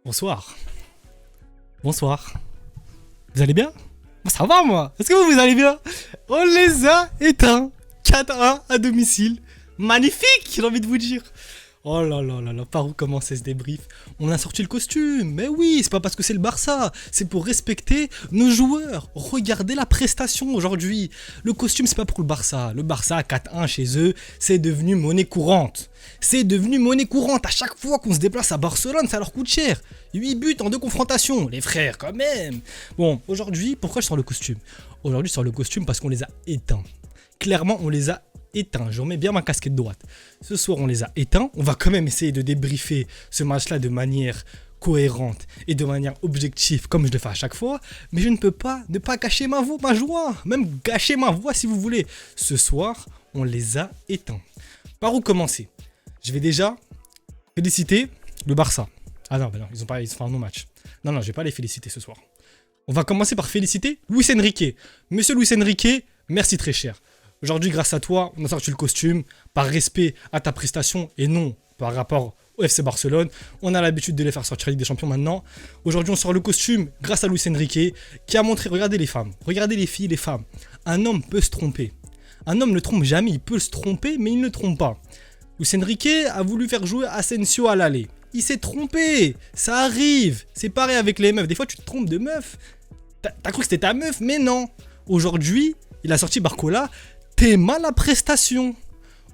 Bonsoir. Bonsoir. Vous allez bien? Moi, ça va, moi. Est-ce que vous allez bien? On les a éteints. 4-1 à domicile. Magnifique, j'ai envie de vous dire. Oh là là là là, par où commencer ce débrief? On a sorti le costume, mais oui, c'est pas parce que c'est le Barça, c'est pour respecter nos joueurs. Regardez la prestation aujourd'hui. Le costume, c'est pas pour le Barça. Le Barça, 4-1 chez eux, c'est devenu monnaie courante. C'est devenu monnaie courante. À chaque fois qu'on se déplace à Barcelone, ça leur coûte cher. 8 buts en 2 confrontations, les frères, quand même. Bon, aujourd'hui, pourquoi je sors le costume? Aujourd'hui, je sors le costume parce qu'on les a éteints. Clairement, on les a éteints. Je remets bien ma casquette droite. Ce soir, on les a éteints. On va quand même essayer de débriefer ce match-là de manière cohérente et de manière objective, comme je le fais à chaque fois. Mais je ne peux pas ne pas gâcher ma joie. Même gâcher ma voix si vous voulez. Ce soir, on les a éteints. Par où commencer? Je vais déjà féliciter le Barça. Ah non, bah non, ils font un non-match. Non, je vais pas les féliciter ce soir. On va commencer par féliciter Luis Enrique. Monsieur Luis Enrique, merci très cher. Aujourd'hui, grâce à toi, on a sorti le costume par respect à ta prestation et non par rapport au FC Barcelone. On a l'habitude de les faire sortir Ligue des Champions maintenant. Aujourd'hui, on sort le costume grâce à Luis Enrique qui a montré, regardez les femmes, regardez les filles, les femmes. Un homme peut se tromper. Un homme ne trompe jamais, il peut se tromper, mais il ne trompe pas. Luis Enrique a voulu faire jouer Asensio à l'aller. Il s'est trompé, ça arrive. C'est pareil avec les meufs. Des fois, tu te trompes de meuf. T'as cru que c'était ta meuf, mais non. Aujourd'hui, il a sorti Barcola. T'es mal à prestation.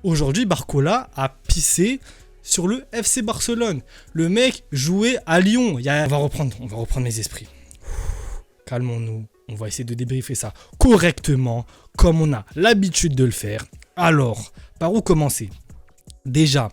Aujourd'hui, Barcola a pissé sur le FC Barcelone. Le mec jouait à Lyon. On va reprendre mes esprits. Calmons-nous. On va essayer de débriefer ça correctement, comme on a l'habitude de le faire. Alors, par où commencer? Déjà,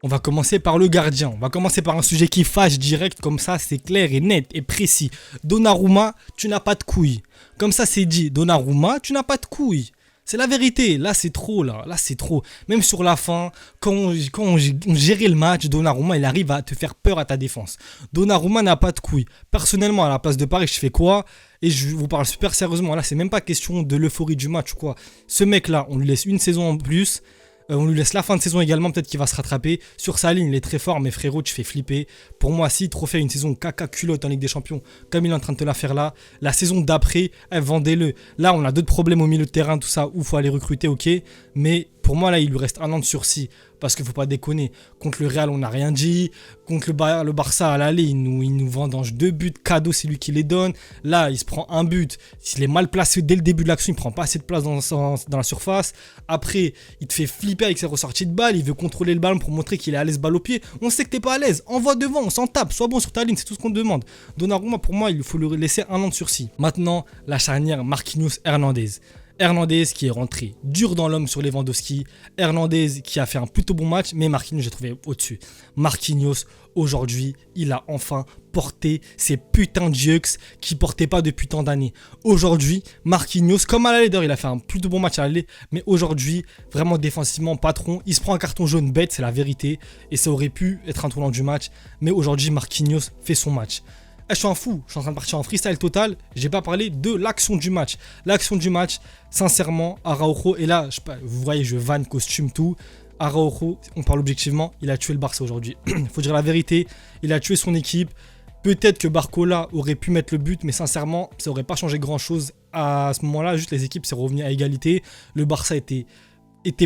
on va commencer par le gardien. On va commencer par un sujet qui fâche direct, comme ça, c'est clair et net et précis. Donnarumma, tu n'as pas de couilles. Comme ça, c'est dit. Donnarumma, tu n'as pas de couilles. C'est la vérité, là c'est trop, là c'est trop. Même sur la fin, quand on gérait le match, Donnarumma il arrive à te faire peur à ta défense. Donnarumma n'a pas de couilles. Personnellement, à la place de Paris, je fais quoi? Et je vous parle super sérieusement, là c'est même pas question de l'euphorie du match ou quoi. Ce mec là, on lui laisse une saison en plus. On lui laisse la fin de saison également, peut-être qu'il va se rattraper. Sur sa ligne, il est très fort, mais frérot, tu fais flipper. Pour moi, s'il te refait une saison caca culotte en Ligue des Champions, comme il est en train de te la faire là, la saison d'après, vendez-le. Là, on a d'autres problèmes au milieu de terrain, tout ça, où il faut aller recruter, ok. Mais pour moi, là, il lui reste 1 an de sursis. Parce qu'il ne faut pas déconner. Contre le Real, on n'a rien dit. Contre le Barça à l'aller, il nous vendange 2 buts cadeaux, c'est lui qui les donne. Là, il se prend un but. S'il est mal placé dès le début de l'action, il ne prend pas assez de place dans la surface. Après, il te fait flipper avec ses ressorties de balles. Il veut contrôler le ballon pour montrer qu'il est à l'aise balle au pied. On sait que tu n'es pas à l'aise. Envoie devant, on s'en tape. Sois bon sur ta ligne, c'est tout ce qu'on te demande. Donnarumma, pour moi, il faut lui laisser 1 an de sursis. Maintenant, la charnière Marquinhos-Hernandez. Hernandez qui est rentré dur dans l'homme sur Lewandowski. Hernandez qui a fait un plutôt bon match, mais Marquinhos j'ai trouvé au-dessus. Marquinhos, aujourd'hui, il a enfin porté ces putains de jeux qu'il portait pas depuis tant d'années. Aujourd'hui, Marquinhos, comme à l'aller d'ailleurs, il a fait un plutôt bon match à l'aller, mais aujourd'hui, vraiment défensivement, patron, il se prend un carton jaune bête, c'est la vérité, et ça aurait pu être un tournant du match, mais aujourd'hui, Marquinhos fait son match. Je suis un fou, je suis en train de partir en freestyle total. J'ai pas parlé de l'action du match. L'action du match, sincèrement, Araujo, et là, vous voyez, je vanne, costume, tout. Araujo, on parle objectivement, il a tué le Barça aujourd'hui. Faut dire la vérité, il a tué son équipe. Peut-être que Barcola aurait pu mettre le but, mais sincèrement, ça aurait pas changé grand-chose à ce moment-là. Juste les équipes, c'est revenu à égalité. Le Barça était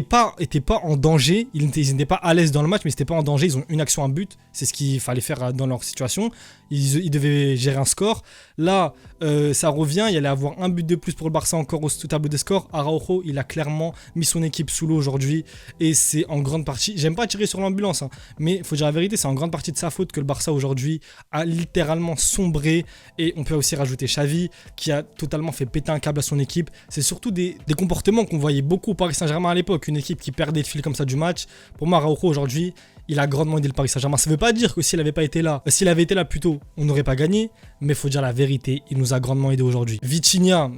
pas en danger, ils n'étaient pas à l'aise dans le match, mais ils n'étaient pas en danger, ils ont une action, un but, c'est ce qu'il fallait faire dans leur situation, ils devaient gérer un score. Là, ça revient, il y allait avoir un but de plus pour le Barça encore au tableau des scores. Araujo, il a clairement mis son équipe sous l'eau aujourd'hui, et c'est en grande partie, j'aime pas tirer sur l'ambulance, hein, mais il faut dire la vérité, c'est en grande partie de sa faute que le Barça aujourd'hui a littéralement sombré, et on peut aussi rajouter Xavi, qui a totalement fait péter un câble à son équipe. C'est surtout des comportements qu'on voyait beaucoup au Paris Saint-Germain à l'époque, une équipe qui perdait le fil comme ça du match. Pour moi, Araujo aujourd'hui, il a grandement aidé le Paris Saint-Germain. Ça ne veut pas dire que s'il avait été là plus tôt, on n'aurait pas gagné, mais il faut dire la vérité, il nous a grandement aidé aujourd'hui. Vitinha,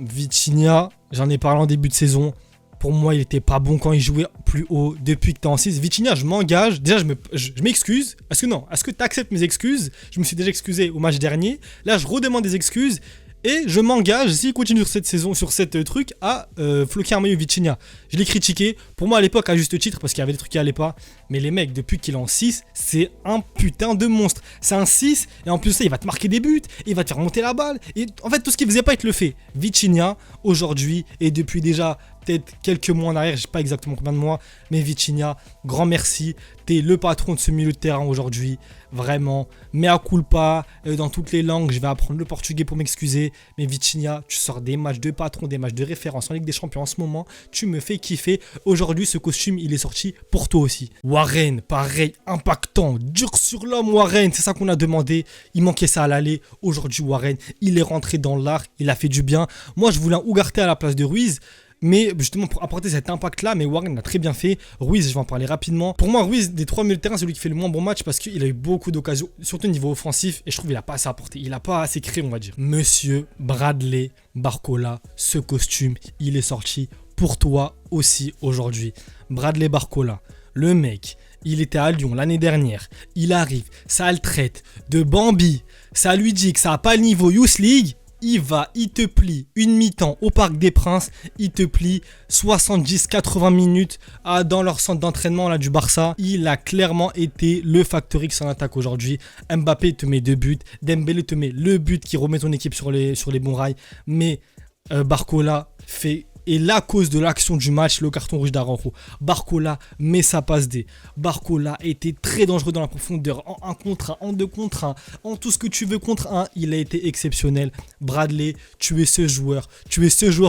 j'en ai parlé en début de saison. Pour moi, il n'était pas bon quand il jouait plus haut depuis que tu es en 6. Vitinha, je m'engage. Déjà, je m'excuse. Est-ce que tu acceptes mes excuses? Je me suis déjà excusé au match dernier. Là, je redemande des excuses. Et je m'engage, s'il continue sur cette saison, sur cette truc, à floquer un maillot Vitinha. Je l'ai critiqué, pour moi à l'époque à juste titre, parce qu'il y avait des trucs qui n'allaient pas. Mais les mecs, depuis qu'il est en 6, c'est un putain de monstre. C'est un 6, et en plus de ça, il va te marquer des buts, il va te faire monter la balle. Et en fait, tout ce qu'il faisait pas, il te le fait. Vitinha, aujourd'hui, et depuis déjà peut-être quelques mois en arrière, je sais pas exactement combien de mois, mais Vitinha, grand merci. T'es le patron de ce milieu de terrain aujourd'hui, vraiment. Mea culpa, dans toutes les langues, je vais apprendre le portugais pour m'excuser. Mais Vitinha, tu sors des matchs de patron, des matchs de référence en Ligue des Champions en ce moment. Tu me fais kiffer. Aujourd'hui, ce costume, il est sorti pour toi aussi. Warren, pareil, impactant, dur sur l'homme, Warren. C'est ça qu'on a demandé. Il manquait ça à l'aller. Aujourd'hui, Warren, il est rentré dans l'art. Il a fait du bien. Moi, je voulais un Ugarte à la place de Ruiz. Mais justement pour apporter cet impact-là, mais Warren l'a très bien fait. Ruiz, je vais en parler rapidement. Pour moi, Ruiz, des 3 milieux de terrain, c'est celui qui fait le moins bon match parce qu'il a eu beaucoup d'occasions, surtout au niveau offensif. Et je trouve qu'il n'a pas assez apporté. Il n'a pas assez créé, on va dire. Monsieur Bradley Barcola, ce costume, il est sorti pour toi aussi aujourd'hui. Bradley Barcola, le mec, il était à Lyon l'année dernière. Il arrive, ça le traite de Bambi. Ça lui dit que ça n'a pas le niveau Youth League. Il te plie une mi-temps au Parc des Princes, il te plie 70-80 minutes dans leur centre d'entraînement là, du Barça. Il a clairement été le facteur X en attaque aujourd'hui. Mbappé te met 2 buts, Dembélé te met le but qui remet ton équipe sur les bons rails. Mais Barcola est la cause de l'action du match, le carton rouge d'Araujo. Barcola met sa passe D. Barcola était très dangereux dans la profondeur, en 1 contre 1, en 2 contre 1, en tout ce que tu veux contre 1. Il a été exceptionnel. Bradley, tu es ce joueur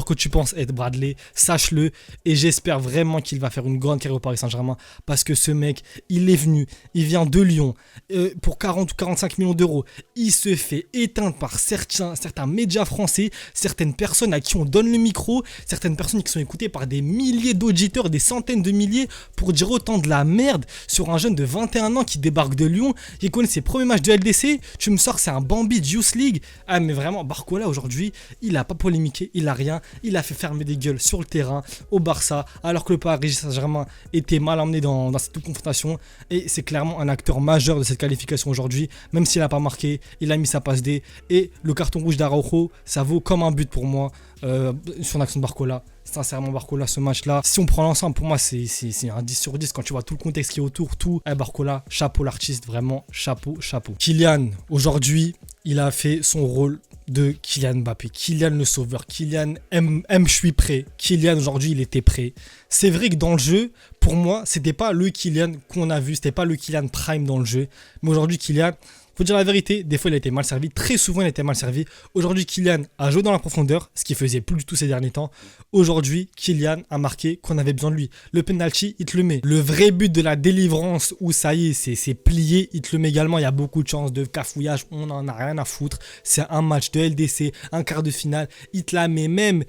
que tu penses être, Bradley. Sache-le, et j'espère vraiment qu'il va faire une grande carrière au Paris Saint-Germain, parce que ce mec, il est venu, il vient de Lyon, pour 40 ou 45 millions d'euros. Il se fait éteindre par certains médias français, certaines personnes à qui on donne le micro, certaines personnes qui sont écoutées par des milliers d'auditeurs, des centaines de milliers, pour dire autant de la merde sur un jeune de 21 ans qui débarque de Lyon, qui connaît ses premiers matchs de LDC. Tu me sors, c'est un Bambi de Youth League. Ah mais vraiment, Barcola aujourd'hui, il a pas polémiqué, il a rien, il a fait fermer des gueules sur le terrain au Barça, alors que le Paris Saint-Germain était mal emmené dans cette confrontation, et c'est clairement un acteur majeur de cette qualification aujourd'hui. Même s'il n'a pas marqué, il a mis sa passe D, et le carton rouge d'Araujo, ça vaut comme un but pour moi. Sur l'action de Barcola, sincèrement Barcola, ce match là, si on prend l'ensemble, pour moi c'est un 10 sur 10 quand tu vois tout le contexte qui est autour, tout. Barcola, chapeau l'artiste, vraiment chapeau. Kylian, aujourd'hui, il a fait son rôle de Kylian Mbappé, Kylian le sauveur, Kylian je suis prêt. Kylian aujourd'hui, il était prêt. C'est vrai que dans le jeu, pour moi, c'était pas le Kylian qu'on a vu, c'était pas le Kylian Prime dans le jeu, mais aujourd'hui Kylian, faut dire la vérité, des fois il a été mal servi, très souvent il a été mal servi. Aujourd'hui Kylian a joué dans la profondeur, ce qu'il faisait plus du tout ces derniers temps. Aujourd'hui Kylian a marqué qu'on avait besoin de lui. Le penalty, il te le met. Le vrai but de la délivrance où ça y est, c'est plié, il te le met également. Il y a beaucoup de chances de cafouillage, on en a rien à foutre. C'est un match de LDC, un quart de finale. Il te la met même,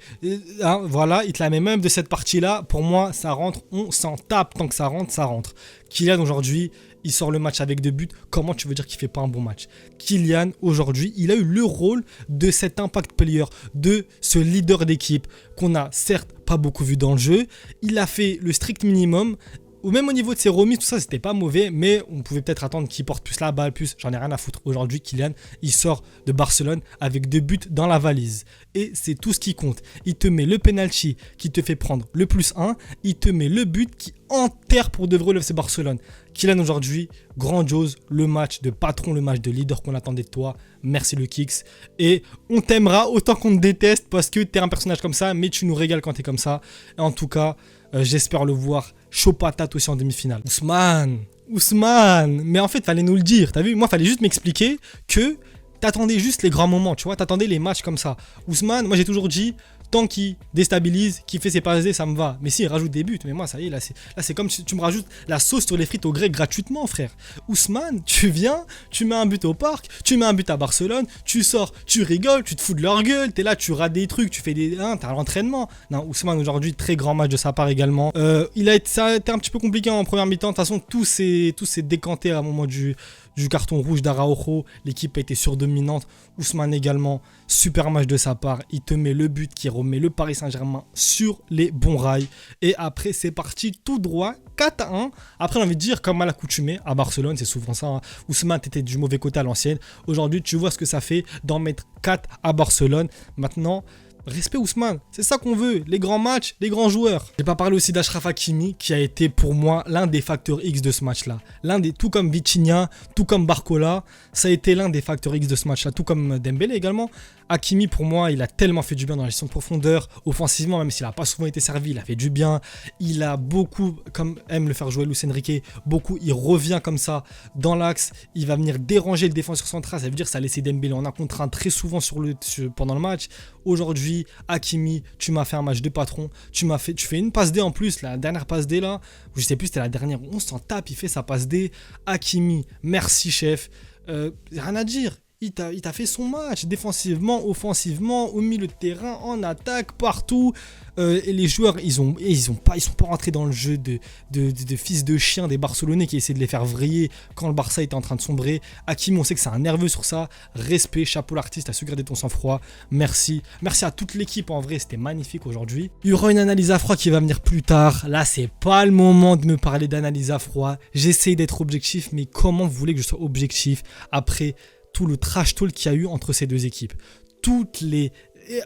voilà, il te la met même de cette partie-là. Pour moi, ça rentre, on s'en tape tant que ça rentre, ça rentre. Kylian aujourd'hui, il sort le match avec 2 buts. Comment tu veux dire qu'il fait pas un bon match? Kylian, aujourd'hui, il a eu le rôle de cet impact player, de ce leader d'équipe qu'on a certes pas beaucoup vu dans le jeu. Il a fait le strict minimum. Ou même au niveau de ses remises, tout ça, c'était pas mauvais, mais on pouvait peut-être attendre qu'il porte plus la balle, plus. J'en ai rien à foutre. Aujourd'hui, Kylian, il sort de Barcelone avec 2 buts dans la valise. Et c'est tout ce qui compte. Il te met le penalty qui te fait prendre le +1. Il te met le but qui enterre pour de vrai le FC Barcelone. Kylian aujourd'hui, grandiose, le match de patron, le match de leader qu'on attendait de toi. Merci le Kix. Et on t'aimera autant qu'on te déteste parce que t'es un personnage comme ça, mais tu nous régales quand t'es comme ça. Et en tout cas, j'espère le voir chaud patate aussi en demi-finale. Ousmane, mais en fait, fallait nous le dire. T'as vu, moi, fallait juste m'expliquer que t'attendais juste les grands moments, tu vois. T'attendais les matchs comme ça. Ousmane, moi, j'ai toujours dit, tant qu'il déstabilise, qu'il fait ses passes D, ça me va. Mais s'il rajoute des buts, mais moi, ça y est, là, c'est comme si tu me rajoutes la sauce sur les frites au grec gratuitement, frère. Ousmane, tu viens, tu mets un but au parc, tu mets un but à Barcelone, tu sors, tu rigoles, tu te fous de leur gueule, t'es là, tu rates des trucs, tu fais des... t'as l'entraînement. Non, Ousmane, aujourd'hui, très grand match de sa part également. Ça a été un petit peu compliqué en première mi-temps. De toute façon, tout s'est décanté à un moment du carton rouge d'Araujo. L'équipe a été surdominante. Ousmane également, super match de sa part. Il te met le but qui remet le Paris Saint-Germain sur les bons rails. Et après, c'est parti tout droit, 4-1. Après, on a envie de dire, comme à l'accoutumée, à Barcelone, c'est souvent ça. Hein. Ousmane, t'étais du mauvais côté à l'ancienne. Aujourd'hui, tu vois ce que ça fait d'en mettre 4 à Barcelone. Maintenant, Respect Ousmane. C'est ça qu'on veut. Les grands matchs, les grands joueurs. J'ai pas parlé aussi d'Achraf Hakimi qui a été pour moi l'un des facteurs X de ce match-là. Tout comme Vitinha, tout comme Barcola, ça a été l'un des facteurs X de ce match-là. Tout comme Dembélé également. Hakimi, pour moi, il a tellement fait du bien dans la gestion de profondeur. Offensivement, même s'il n'a pas souvent été servi, il a fait du bien. Il a beaucoup, comme aime le faire jouer Luis Enrique, il revient comme ça dans l'axe. Il va venir déranger le défenseur central. Ça veut dire que ça a laissé Dembélé en un contre un très souvent pendant le match. Aujourd'hui, Hakimi, tu m'as fait un match de patron. Tu fais une passe D en plus. La dernière passe D là, je sais plus, c'était la dernière. On s'en tape, il fait sa passe D. Hakimi, merci chef. Rien à dire. Il t'a fait son match, défensivement, offensivement, au milieu de terrain, en attaque, partout. Et les joueurs, ils sont pas rentrés dans le jeu de fils de chien des Barcelonais qui essaient de les faire vriller quand le Barça était en train de sombrer. Hakimi, on sait que c'est un nerveux sur ça. Respect, chapeau l'artiste, t'as su garder ton sang-froid. Merci. Merci à toute l'équipe, en vrai, c'était magnifique aujourd'hui. Il y aura une analyse à froid qui va venir plus tard. Là, c'est pas le moment de me parler d'analyse à froid. J'essaye d'être objectif, mais comment vous voulez que je sois objectif après tout le trash talk qu'il y a eu entre ces deux équipes?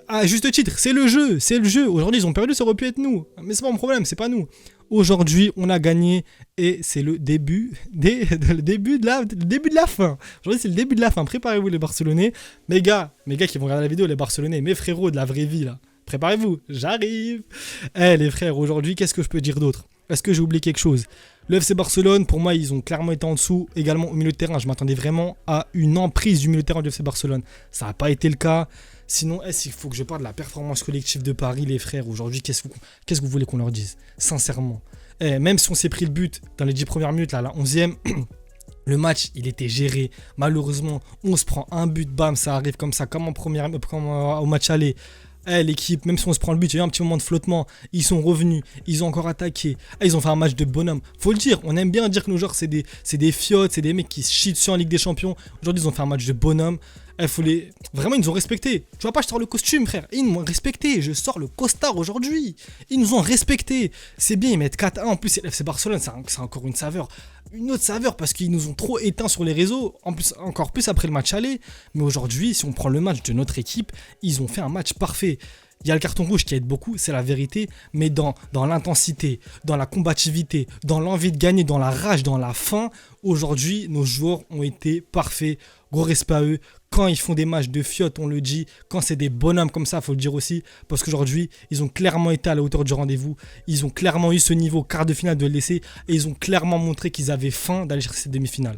À juste titre, c'est le jeu. Aujourd'hui, ils ont perdu, ça aurait pu être nous. Mais c'est pas mon problème, c'est pas nous. Aujourd'hui, on a gagné et c'est le début de la fin. Aujourd'hui, c'est le début de la fin. Préparez-vous les Barcelonais. Mes gars qui vont regarder la vidéo, les Barcelonais, mes frérots de la vraie vie là. Préparez-vous, j'arrive. Les frères, aujourd'hui, qu'est-ce que je peux dire d'autre? Est-ce que j'ai oublié quelque chose? Le FC Barcelone, pour moi, ils ont clairement été en dessous. Également au milieu de terrain, je m'attendais vraiment à une emprise du milieu de terrain du FC Barcelone. Ça n'a pas été le cas. Sinon, il faut que je parle de la performance collective de Paris, les frères. Aujourd'hui, qu'est-ce que vous voulez qu'on leur dise? Sincèrement. Même si on s'est pris le but dans les 10 premières minutes, là, la 11e, le match, il était géré. Malheureusement, on se prend un but, bam, ça arrive comme ça, comme au match aller. L'équipe, même si on se prend le but, il y a eu un petit moment de flottement. Ils sont revenus, ils ont encore attaqué. Ils ont fait un match de bonhomme. Faut le dire, on aime bien dire que nos joueurs, c'est des fiottes, c'est des mecs qui se chient dessus en Ligue des Champions. Aujourd'hui, ils ont fait un match de bonhomme. Vraiment, ils nous ont respecté. Tu vois pas, je sors le costume, frère. Ils nous ont respecté. Je sors le costard aujourd'hui. Ils nous ont respecté. C'est bien, ils mettent 4-1. En plus, FC Barcelone, c'est encore une saveur. Une autre saveur parce qu'ils nous ont trop éteints sur les réseaux. En plus, encore plus après le match aller. Mais aujourd'hui, si on prend le match de notre équipe, ils ont fait un match parfait. Il y a le carton rouge qui aide beaucoup, c'est la vérité, mais dans l'intensité, dans la combativité, dans l'envie de gagner, dans la rage, dans la faim, aujourd'hui, nos joueurs ont été parfaits. Gros respect à eux. Quand ils font des matchs de fiottes, on le dit. Quand c'est des bonhommes comme ça, il faut le dire aussi. Parce qu'aujourd'hui, ils ont clairement été à la hauteur du rendez-vous. Ils ont clairement eu ce niveau quart de finale de le laisser. Et ils ont clairement montré qu'ils avaient faim d'aller chercher cette demi-finale.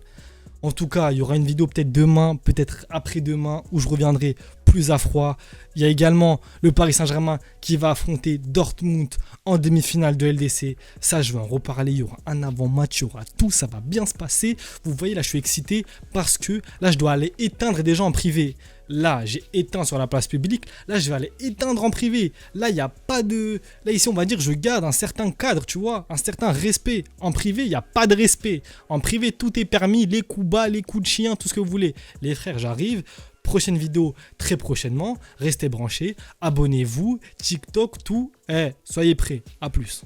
En tout cas, il y aura une vidéo peut-être demain, peut-être après-demain, où je reviendrai plus à froid. Il y a également le Paris Saint-Germain qui va affronter Dortmund en demi-finale de LDC. Ça, je vais en reparler. Il y aura un avant-match, il y aura tout. Ça va bien se passer. Vous voyez, là, je suis excité parce que là, je dois aller éteindre des gens en privé. Là, j'ai éteint sur la place publique. Là, je vais aller éteindre en privé. Là, il n'y a pas de... Là, ici, on va dire je garde un certain cadre, tu vois, un certain respect. En privé, il n'y a pas de respect. En privé, tout est permis. Les coups bas, les coups de chien, tout ce que vous voulez. Les frères, j'arrive. Prochaine vidéo très prochainement. Restez branchés. Abonnez-vous. TikTok, tout. Soyez prêts. À plus.